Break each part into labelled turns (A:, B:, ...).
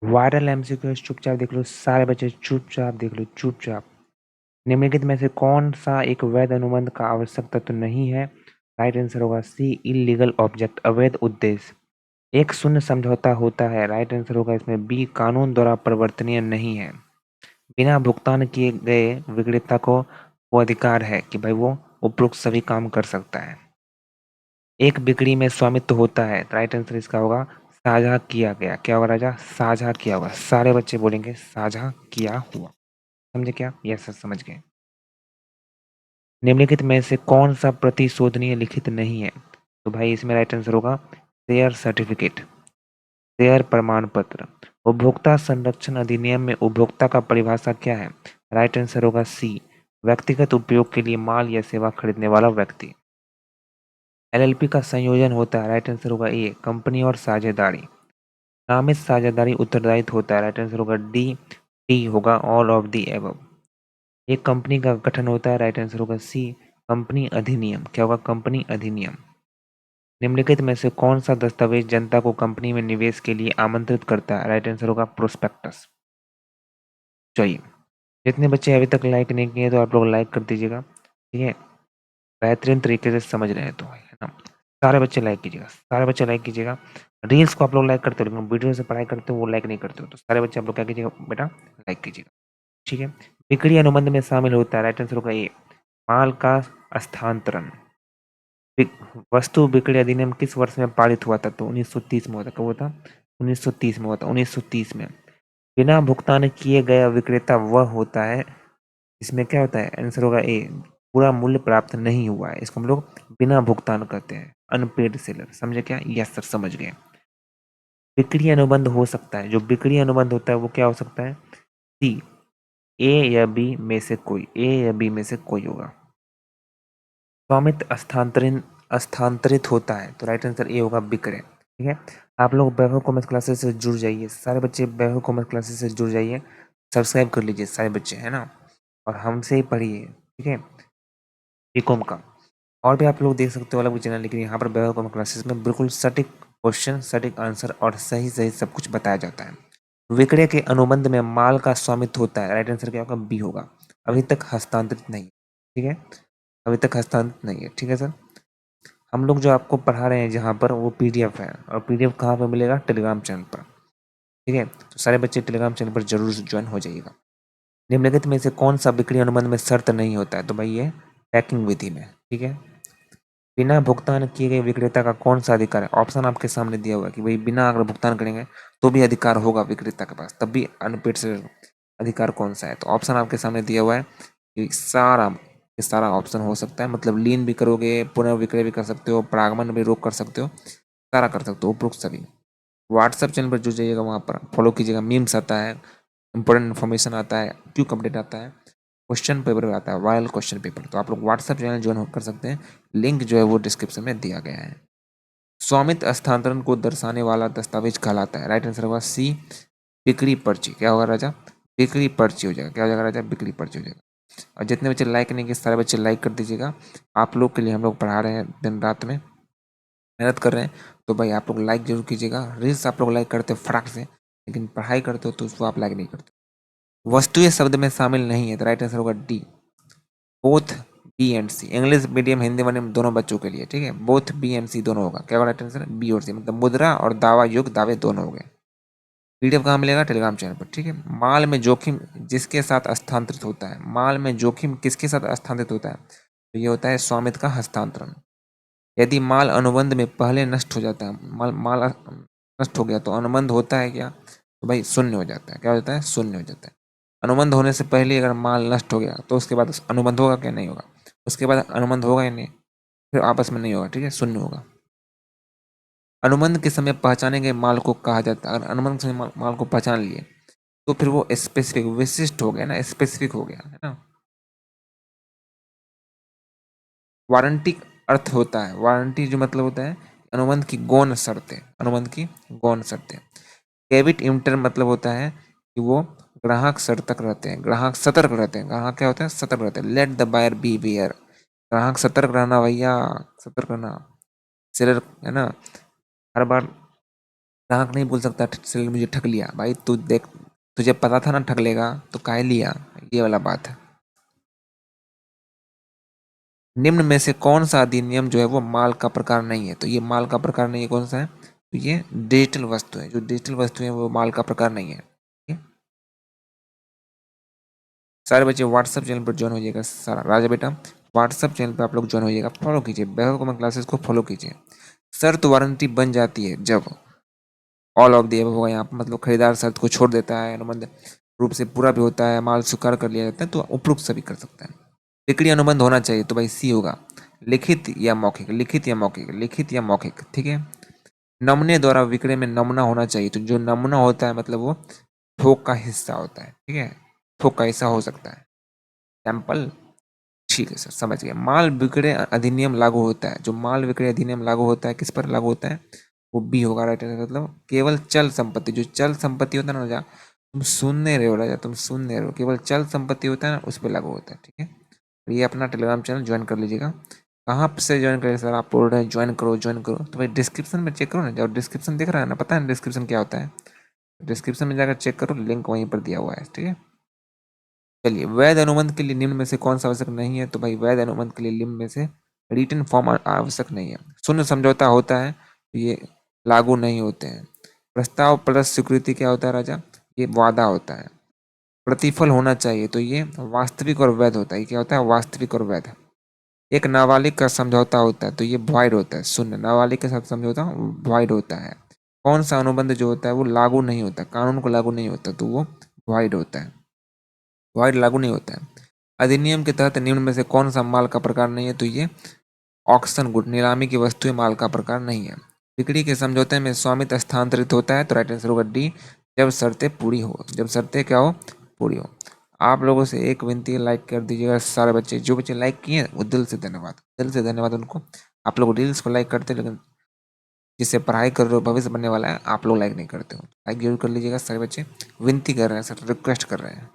A: Viral MCQs चुपचाप देख लो सारे बच्चे, चुपचाप देख लो चुपचाप। निम्नलिखित में से कौन सा एक वैध अनुबंध का आवश्यक तत्व नहीं है? राइट आंसर होगा सी, इलीगल ऑब्जेक्ट, अवैध उद्देश्य। एक शून्य समझौता होता है, राइट आंसर होगा इसमें बी, कानून द्वारा परिवर्तनीय नहीं है। बिना भुगतान किए गए विक्रेता को वो अधिकार है कि भाई वो उपरोक्त सभी काम कर सकता है। एक बिक्री में स्वामित्व होता है, राइट आंसर इसका होगा साझा किया गया। क्या होगा राजा? साझा किया हुआ। सारे बच्चे बोलेंगे साझा किया हुआ। समझे क्या? यस सर, समझ गए। निम्नलिखित में से कौन सा प्रतिशोधनीय लिखित नहीं है? तो भाई इसमें राइट आंसर होगा शेयर सर्टिफिकेट, शेयर प्रमाण पत्र। उपभोक्ता संरक्षण अधिनियम में उपभोक्ता का परिभाषा क्या है? राइट आंसर होगा सी, व्यक्तिगत उपयोग के लिए माल या सेवा खरीदने वाला व्यक्ति। एलएलपी का संयोजन होता है, राइट आंसर होगा ए, कंपनी और साझेदारी। नामित साझेदारी उत्तरदायित्व होता है, राइट आंसर होगा डी, डी होगा ऑल ऑफ दी एबव। एक कंपनी का गठन होता है, राइट आंसर होगा सी, कंपनी अधिनियम। क्या होगा? कंपनी अधिनियम। निम्नलिखित में से कौन सा दस्तावेज जनता को कंपनी में निवेश के लिए आमंत्रित करता है? राइट आंसर होगा प्रोस्पेक्टस। चलिए, जितने बच्चे अभी तक लाइक नहीं किए तो आप लोग लाइक कर दीजिएगा, ठीक है? बेहतरीन तरीके से समझ रहे हैं तो, है ना? सारे बच्चे लाइक कीजिएगा, सारे बच्चे लाइक कीजिएगा। रील्स को आप लोग लाइक करते हो लेकिन वीडियो से पढ़ाई करते हो वो लाइक नहीं करते हो, तो सारे बच्चे आप लोग क्या कीजिएगा बेटा? लाइक कीजिएगा, ठीक है? बिक्री अनुबंध में शामिल होता है, राइट आंसर होगा ए, माल का स्थानांतरण। वस्तु बिक्री अधिनियम किस वर्ष में पारित हुआ था? तो 1930 में हुआ था। कब हुआ था? 1930 में हुआ था, 1930 में। बिना भुगतान किए गया विक्रेता वह होता है, इसमें क्या होता है? आंसर होगा ए, पूरा मूल्य प्राप्त नहीं हुआ है, इसको हम लोग बिना भुगतान करते हैं, अनपेड सेलर। समझे क्या? यस सर, समझ गए। बिक्री अनुबंध हो सकता है, जो बिक्री अनुबंध होता है वो क्या हो सकता है? सी, ए या बी में से कोई, ए या बी में से कोई होगा। स्वामित्व स्थानांतरित होता है, तो राइट आंसर ए होगा बिक्रे, ठीक है? आप लोग वैभव कॉमर्स क्लासेस से जुड़ जाइए, सारे बच्चे वैभव कॉमर्स क्लासेस से जुड़ जाइए, सब्सक्राइब कर लीजिए सारे बच्चे, है ना? और हमसे ही पढ़िए, ठीक है? बीकॉम का और भी आप लोग देख सकते हो अलग भी चैनल, लेकिन यहाँ पर वैभव कॉमर्स क्लासेस में बिल्कुल सटीक क्वेश्चन, सटीक आंसर और सही सही सब कुछ बताया जाता है। विक्रय के अनुबंध में माल का स्वामित्व होता है, राइट आंसर क्या होगा? बी होगा, अभी तक हस्तांतरित नहीं, ठीक है? अभी तक हस्तांतरित नहीं है, ठीक है सर? हम लोग जो आपको पढ़ा रहे हैं जहाँ पर वो पीडीएफ है, और पीडीएफ कहाँ पर मिलेगा? टेलीग्राम चैनल पर, ठीक है? तो सारे बच्चे टेलीग्राम चैनल पर जरूर ज्वाइन हो जाइएगा। निम्नलिखित में से कौन सा बिक्री अनुबंध में शर्त नहीं होता है? तो भाई ये पैकिंग विधि में, ठीक है? बिना भुगतान किए गए विक्रेता का कौन सा अधिकार है? ऑप्शन आपके सामने दिया हुआ है कि भाई बिना अगर भुगतान करेंगे तो भी अधिकार होगा विक्रेता के पास, तब भी अनपेड से अधिकार कौन सा है? तो ऑप्शन आपके सामने दिया हुआ है कि सारा ये सारा ऑप्शन हो सकता है, मतलब लीन भी करोगे, पुनर्विक्रय भी कर सकते हो, परागमन भी रोक कर सकते हो, सारा कर सकते हो, उपरोक्त सभी। व्हाट्सएप चैनल पर जुड़ जाइएगा, वहाँ पर फॉलो कीजिएगा, मीम्स आता है, इंपॉर्टेंट इन्फॉर्मेशन आता है, क्यों अपडेट आता है, क्वेश्चन पेपर आता है, वायरल क्वेश्चन पेपर। तो आप लोग व्हाट्सएप चैनल ज्वाइन कर सकते हैं, लिंक जो है वो डिस्क्रिप्शन में दिया गया है। स्वामित्व हस्तांतरण को दर्शाने वाला दस्तावेज कहलाता है, राइट आंसर होगा सी, बिक्री पर्ची। क्या होगा राजा? बिक्री पर्ची हो जाएगा। क्या हो जाएगा राजा? बिक्री पर्ची हो जाएगा। और जितने बच्चे लाइक नहीं किए सारे बच्चे लाइक कर दीजिएगा, आप लोग के लिए हम लोग पढ़ा रहे हैं, दिन रात में मेहनत कर रहे हैं, तो भाई आप लोग लाइक जरूर कीजिएगा। रील्स आप लोग लाइक करते हो फटाक से, लेकिन पढ़ाई करते हो तो उसको आप लाइक नहीं करते। वस्तुएं शब्द में शामिल नहीं है, तो राइट आंसर होगा D, both B and C. English medium Hindi medium दोनों बच्चों के लिए, ठीक है? बोथ बी एंड सी दोनों होगा। क्या होगा राइट आंसर? बी और सी, मतलब मुद्रा और दावा युग दावे दोनों हो गए। पीडीएफ कहाँ मिलेगा? टेलीग्राम चैनल पर, ठीक है? माल में जोखिम जिसके साथ हस्तांतरित होता है, माल में जोखिम किसके साथ हस्तांतरित होता है? तो ये होता है स्वामित्व का हस्तांतरण। यदि माल अनुबंध में पहले नष्ट हो जाता है, माल माल नष्ट हो गया तो अनुबंध होता है क्या? तो भाई शून्य हो जाता है। क्या हो जाता है? शून्य हो जाता है। अनुबंध होने से पहले अगर माल नष्ट हो गया तो उसके बाद अनुबंध होगा क्या? नहीं होगा। उसके बाद अनुबंध होगा या नहीं? फिर आपस में नहीं होगा, ठीक है? शून्य होगा। अनुबंध के समय पहचाने गए माल को कहा जाता है। अगर अनुबंध के समय माल को पहचान लिए तो फिर वो स्पेसिफिक, विशिष्ट हो गया ना, स्पेसिफिक हो गया, है ना? वारंटी अर्थ होता है, वारंटी जो मतलब होता है अनुबंध की गौण शर्तें, अनुबंध की गौण शर्तें। कैविट इंटर मतलब होता है कि वो ग्राहक सतर्क रहते हैं, ग्राहक सतर्क रहते हैं, ग्राहक क्या होता है? सतर्क रहते हैं। Let the buyer beware, ग्राहक सतर्क रहना भैया, सतर्क रहना। सेलर, है ना, हर बार ग्राहक नहीं बोल सकता सेलर मुझे ठग लिया। भाई तू देख, तुझे पता था ना ठग लेगा तो काहे लिया, ये वाला बात है। निम्न में से कौन सा अधिनियम जो है वो माल का प्रकार नहीं है, तो ये माल का प्रकार नहीं है, कौन सा है, तो ये डिजिटल वस्तु है। जो डिजिटल वस्तु है वो माल का प्रकार नहीं है, ठीक है? सारे बच्चे व्हाट्सअप चैनल पर ज्वाइन हो जाइएगा। सारा राजा बेटा व्हाट्सअप चैनल पर आप लोग ज्वाइन हो जाइएगा, फॉलो कीजिए वैभव कॉमन क्लासेस को, फॉलो कीजिए। शर्त वारंटी बन जाती है जब ऑल ऑफ द एबव होगा यहाँ पर, मतलब खरीदार शर्त को छोड़ देता है, अनुबंध रूप से पूरा भी होता है, माल स्वीकार कर लिया जाता है, तो उपरोक्त सभी कर सकता है। बिक्री अनुबंध होना चाहिए, तो भाई सी होगा, लिखित या मौखिक, लिखित या मौखिक, लिखित या मौखिक, ठीक है। नमूने द्वारा विक्रय में नमूना होना चाहिए, तो जो नमूना होता है मतलब वो थोक का हिस्सा होता है, ठीक है, थोक का हिस्सा हो सकता है, सैंपल। ठीक है सर, समझ गए। माल विक्रय अधिनियम लागू होता है, जो माल विक्रय अधिनियम लागू होता है किस पर लागू होता है, वो बी होगा, राइट आंसर। मतलब केवल चल संपत्ति, जो चल संपत्ति होता है ना राजा, तुम सुनने रहे हो राजा, तुम सुन नहीं रहे हो, केवल चल संपत्ति होता है ना उस पर लागू होता है, ठीक है। और ये अपना टेलीग्राम चैनल ज्वाइन कर लीजिएगा। कहाँ से ज्वाइन करें सर, आप बोल रहे हैं ज्वाइन करो ज्वाइन करो, तो भाई डिस्क्रिप्शन में चेक करो ना, जब डिस्क्रिप्शन दिख रहा है ना, पता है डिस्क्रिप्शन क्या होता है, डिस्क्रिप्शन में जाकर चेक करो, लिंक वहीं पर दिया हुआ है, ठीक है। चलिए, वैध अनुबंध के लिए निम्न में से कौन सा आवश्यक नहीं है, तो भाई वैध अनुबंध के लिए निम्न में से रिटन फॉर्म आवश्यक नहीं है। शून्य समझौता होता है तो ये लागू नहीं होते हैं। प्रस्ताव प्लस स्वीकृति क्या होता है राजा, ये वादा होता है। प्रतिफल होना चाहिए, तो ये वास्तविक और वैध होता है, क्या होता है, वास्तविक और वैध। एक नाबालिग का समझौता होता है तो ये वॉइड होता है, शून्य, नाबालिग के साथ समझौता वॉइड होता है। कौन सा अनुबंध जो होता है वो लागू नहीं होता, कानून को लागू नहीं होता, तो वो वॉइड होता है, वॉइड लागू नहीं होता है। अधिनियम के तहत निम्न में से कौन सा माल का प्रकार नहीं है, तो ये ऑक्शन गुड, नीलामी की वस्तुएं माल का प्रकार नहीं है। बिक्री के समझौते में स्वामित्व स्थानांतरित होता है, तो राइट आंसर होगा डी, जब शर्तें पूरी हो, जब शर्तें क्या हो, पूरी हो। आप लोगों से एक विनती है, लाइक कर दीजिएगा सारे बच्चे, जो बच्चे लाइक किए वो दिल से धन्यवाद, दिल से धन्यवाद उनको। आप लोग रील्स को लाइक करते, लेकिन जिससे पढ़ाई कर रहे हो, भविष्य बनने वाला है, आप लोग लाइक नहीं करते हो, लाइक जरूर कर लीजिएगा सारे बच्चे, विनती कर रहे हैं सर, रिक्वेस्ट कर रहे हैं।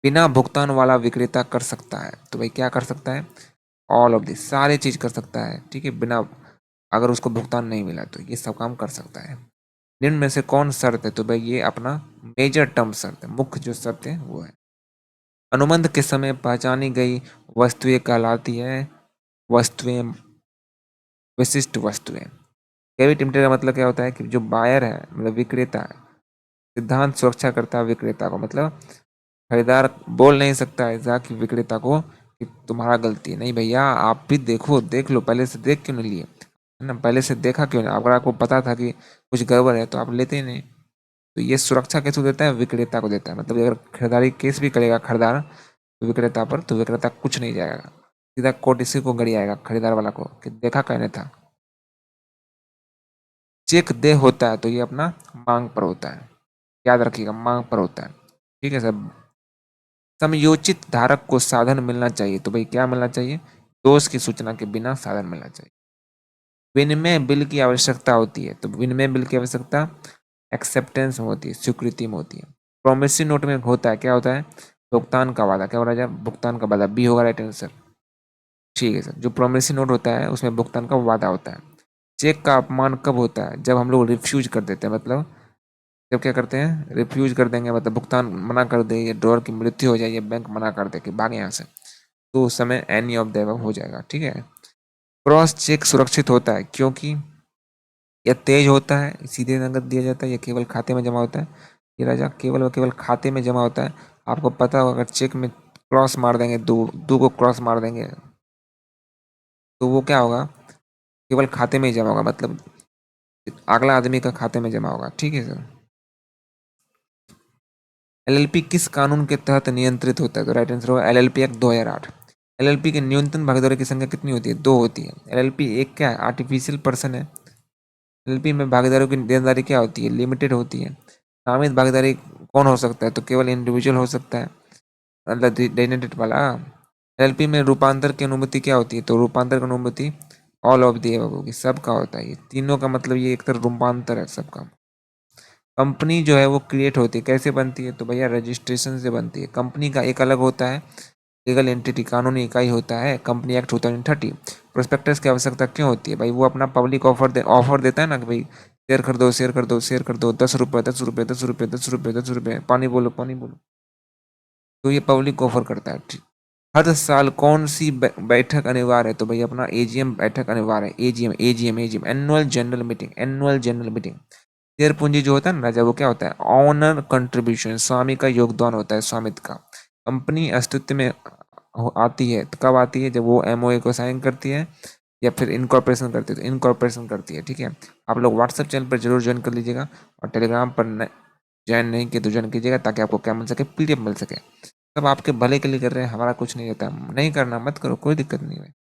A: बिना भुगतान वाला विक्रेता कर सकता है, तो भाई क्या कर सकता है, ऑल ऑफ दिस, सारी चीज कर सकता है, ठीक है, बिना, अगर उसको भुगतान नहीं मिला तो ये सब काम कर सकता है। निम्न में से कौन शर्त है, तो भाई ये अपना मेजर टर्म शर्त है, मुख्य जो शर्त है वो है। अनुबंध के समय पहचानी गई वस्तुएं कहलाती है वस्तुएं, विशिष्ट वस्तुएं। कैविट लिमिटेड का मतलब क्या होता है कि जो बायर है, मतलब विक्रेता है, सिद्धांत सुरक्षा करता है विक्रेता को, मतलब खरीदार बोल नहीं सकता है कि विक्रेता को कि तुम्हारा गलती है, नहीं भैया आप भी देखो, देख लो, पहले से देख क्यों नहीं लिए, है ना, पहले से देखा क्यों नहीं, अगर आपको पता था कि कुछ गड़बड़ है तो आप लेते ही नहीं। तो ये सुरक्षा किसको देता है, विक्रेता को देता है, मतलब अगर खरीदारी केस भी करेगा खरीदार विक्रेता पर, तो विक्रेता कुछ नहीं जाएगा, सीधा कोर्ट इसी को गड़ी आएगा खरीदार वाला को कि देखा कहने था। चेक दे होता है तो ये अपना मांग पर होता है, याद रखिएगा, मांग पर होता है, ठीक है सर। समयोचित धारक को साधन मिलना चाहिए, तो भाई क्या मिलना चाहिए, दोष की सूचना के बिना साधन मिलना चाहिए। विनिमय बिल की आवश्यकता होती है, तो विनिमय बिल की आवश्यकता एक्सेप्टेंस में होती है, स्वीकृति में होती है। प्रोमिसरी नोट में होता है, क्या होता है, भुगतान का वादा, क्या हो रहा है, भुगतान का वादा, बी होगा राइट आंसर। ठीक है सर, जो प्रोमिसरी नोट होता है उसमें भुगतान का वादा होता है। चेक का अपमान कब होता है, जब हम लोग रिफ्यूज कर देते हैं, मतलब जब क्या करते हैं, रिफ्यूज कर देंगे, मतलब भुगतान मना कर दे, या ड्रॉअर की मृत्यु हो जाए, या बैंक मना कर दे कि भाग यहाँ से, तो उस समय एनी ऑफ द अबव हो जाएगा, ठीक है। क्रॉस चेक सुरक्षित होता है क्योंकि यह तेज होता है, सीधे नकद दिया जाता है, या केवल खाते में जमा होता है, ये राजा केवल व केवल खाते में जमा होता है। आपको पता होगा अगर चेक में क्रॉस मार देंगे, दो दो को क्रॉस मार देंगे, तो वो क्या होगा, केवल खाते में ही जमा होगा, मतलब अगला आदमी का खाते में जमा होगा, ठीक है सर। एलएलपी किस कानून के तहत नियंत्रित होता है, तो राइट आंसर होगा एलएलपी एक्ट 2008। एलएलपी के न्यूनतम भागीदारों की संख्या कितनी होती है, दो होती है। एलएलपी एक क्या है, आर्टिफिशियल पर्सन है। एलएलपी में भागीदारों की देनदारी क्या होती है, लिमिटेड होती है। नामित भागीदारी कौन हो सकता है, तो केवल इंडिविजुअल हो सकता है, मतलब डेजिग्नेटेड वाला। एलएलपी में रूपांतर की अनुमति क्या होती है, तो रूपांतर की अनुमति ऑल ऑफ दी अबव होगी, सबका होता है, ये तीनों का मतलब ये एक तरह रूपांतर है सबका। कंपनी जो है वो क्रिएट होती है, कैसे बनती है, तो भैया रजिस्ट्रेशन से बनती है। कंपनी का एक अलग होता है, लीगल एंटिटी, कानूनी इकाई होता है, कंपनी एक्ट 2030। प्रोस्पेक्टस की आवश्यकता क्यों होती है, भाई वो अपना पब्लिक ऑफर देता है ना कि भाई शेयर कर दो, शेयर कर दो, शेयर कर दो, 10 रुपये, 10 रुपये, 10 रुपये, 10 रुपये, 10 रुपये, पानी बोलो, पानी बोलो। तो ये पब्लिक ऑफर करता है। ठीक। हर साल कौन सी बैठक अनिवार्य है? तो भाई अपना एजीएम बैठक अनिवार्य है। AGM, AGM, AGM, annual general meeting, annual general meeting. Share पूंजी जो होता है ना राजा, वो क्या होता है? ऑनर कंट्रीब्यूशन, स्वामी का योगदान होता है, स्वामित्व का। कंपनी अस्तित्व में आती है तो कब आती है? जब वो एमओए को साइन करती है या फिर इनकॉर्पोरेशन करती है। तो इनकॉर्पोरेशन करती है। ठीक है। आप लोग व्हाट्सएप चैनल पर जरूर ज्वाइन कर लीजिएगा, और टेलीग्राम पर ज्वाइन नहीं किए तो ज्वाइन कीजिएगा, ताकि आपको क्या मिल सके? पीडीएफ मिल सके। सब आपके भले के लिए कर रहे हैं, हमारा कुछ नहीं रहता। नहीं करना मत करो, कोई दिक्कत नहीं है।